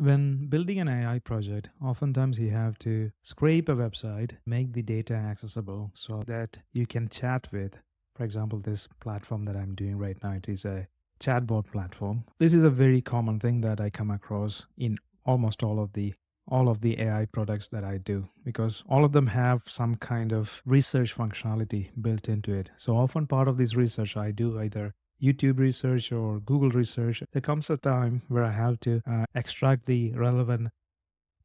When building an AI project, oftentimes you have to scrape a website, make the data accessible so that you can chat with. For example, this platform that I'm doing right now, it is a chatbot platform. This is a very common thing that I come across in almost all of the AI products that I do, because all of them have some kind of research functionality built into it. So often part of this research I do either YouTube research or Google research. There comes a time where I have to extract the relevant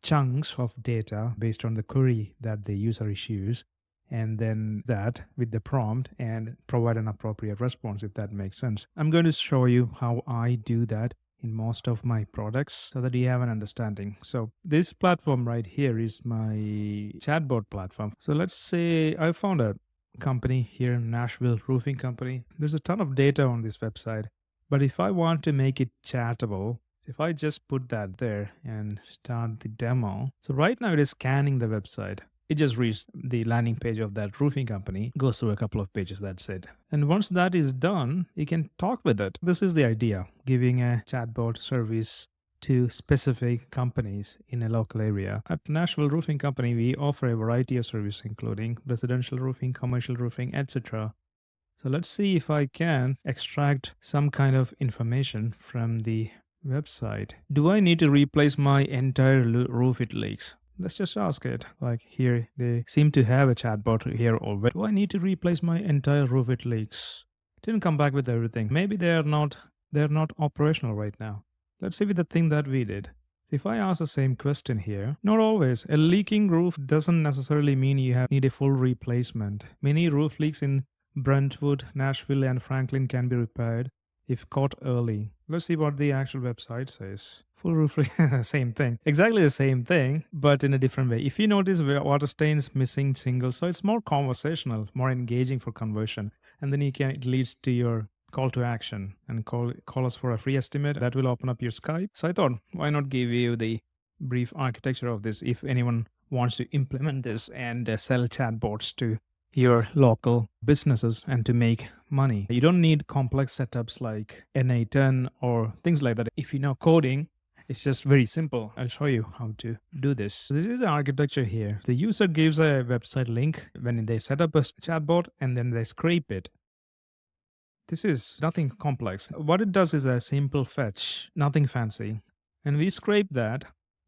chunks of data based on the query that the user issues, and then that with the prompt and provide an appropriate response, if that makes sense. I'm going to show you how I do that in most of my products so that you have an understanding. So this platform right here is my chatbot platform. So let's say I found a company here in Nashville, roofing company. There's a ton of data on this website, but if I want to make it chattable, if I just put that there and start the demo, so right now it is scanning the website. It just reads the landing page of that roofing company, goes through a couple of pages, that's it. And once that is done, you can talk with it. This is the idea, giving a chatbot service to specific companies in a local area. At Nashville Roofing Company, we offer a variety of services, including residential roofing, commercial roofing, etc. So let's see if I can extract some kind of information from the website. Do I need to replace my entire roof it leaks? Let's just ask it. Like here, they seem to have a chatbot here already. Do I need to replace my entire roof it leaks? Didn't come back with everything. Maybe they're not operational right now. Let's see with the thing that we did. If I ask the same question here, not always. A leaking roof doesn't necessarily mean you need a full replacement. Many roof leaks in Brentwood, Nashville, and Franklin can be repaired if caught early. Let's see what the actual website says. Full roof leak, same thing. Exactly the same thing, but in a different way. If you notice water stains, missing shingles, so it's more conversational, more engaging for conversion. And then it leads to your call to action and call us for a free estimate. That will open up your Skype. So I thought, why not give you the brief architecture of this if anyone wants to implement this and sell chatbots to your local businesses and to make money. You don't need complex setups like N8N or things like that. If you know coding, it's just very simple. I'll show you how to do this. So this is the architecture here. The user gives a website link when they set up a chatbot, and then they scrape it. This is nothing complex. What it does is a simple fetch, nothing fancy. And we scrape that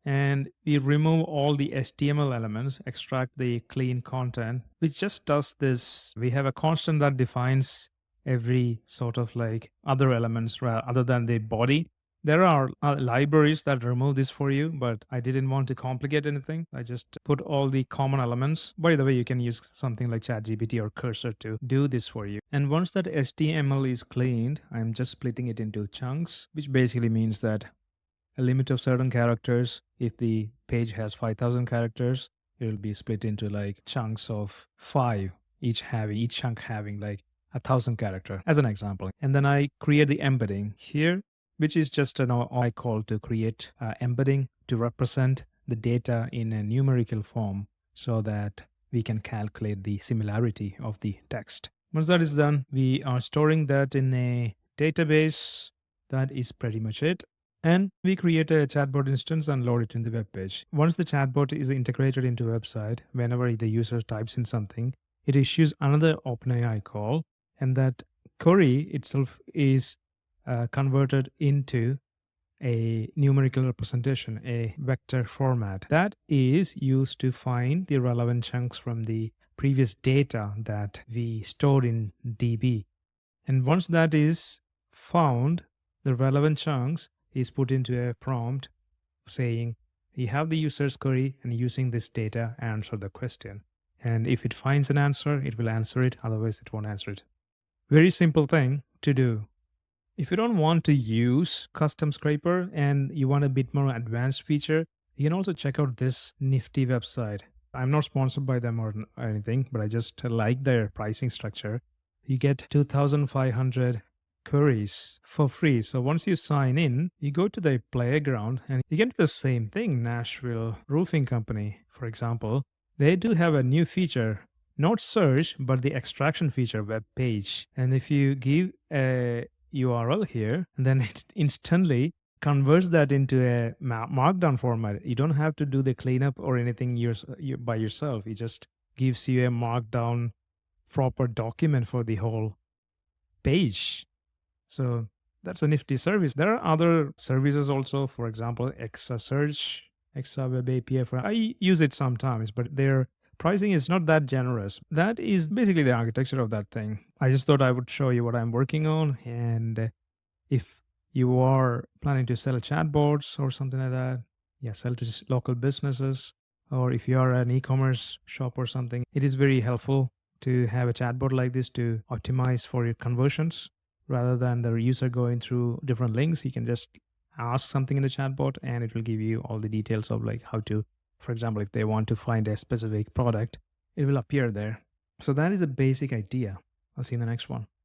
and we remove all the HTML elements, extract the clean content, which just does this. We have a constant that defines every sort of like other elements other than the body. There are libraries that remove this for you, but I didn't want to complicate anything. I just put all the common elements. By the way, you can use something like ChatGPT or Cursor to do this for you. And once that HTML is cleaned, I'm just splitting it into chunks, which basically means that a limit of certain characters, if the page has 5,000 characters, it will be split into like chunks of 5, each chunk having like 1,000 character as an example. And then I create the embedding here, which is just an I call to create embedding to represent the data in a numerical form so that we can calculate the similarity of the text. Once that is done, we are storing that in a database. That is pretty much it. And we create a chatbot instance and load it in the web page. Once the chatbot is integrated into a website, whenever the user types in something, it issues another OpenAI call, and that query itself is converted into a numerical representation, a vector format that is used to find the relevant chunks from the previous data that we stored in DB. And once that is found, the relevant chunks is put into a prompt saying, you have the user's query and using this data, answer the question. And if it finds an answer, it will answer it. Otherwise, it won't answer it. Very simple thing to do. If you don't want to use custom scraper and you want a bit more advanced feature, you can also check out this nifty website. I'm not sponsored by them or anything, but I just like their pricing structure. You get 2,500 queries for free. So once you sign in, you go to the playground and you get the same thing. Nashville Roofing Company, for example, they do have a new feature, not search, but the extraction feature web page. And if you give a URL here, and then it instantly converts that into a markdown format. You don't have to do the cleanup or anything by yourself. It just gives you a markdown proper document for the whole page. So that's a nifty service. There are other services also, for example, Extra Search, Extra Web API. I use it sometimes, but their pricing is not that generous. That is basically the architecture of that thing. I just thought I would show you what I'm working on. And if you are planning to sell chatbots or something like that, yeah, sell to local businesses, or if you are an e-commerce shop or something, it is very helpful to have a chatbot like this to optimize for your conversions rather than the user going through different links. You can just ask something in the chatbot and it will give you all the details of like how to, for example, if they want to find a specific product, it will appear there. So that is a basic idea. I'll see you in the next one.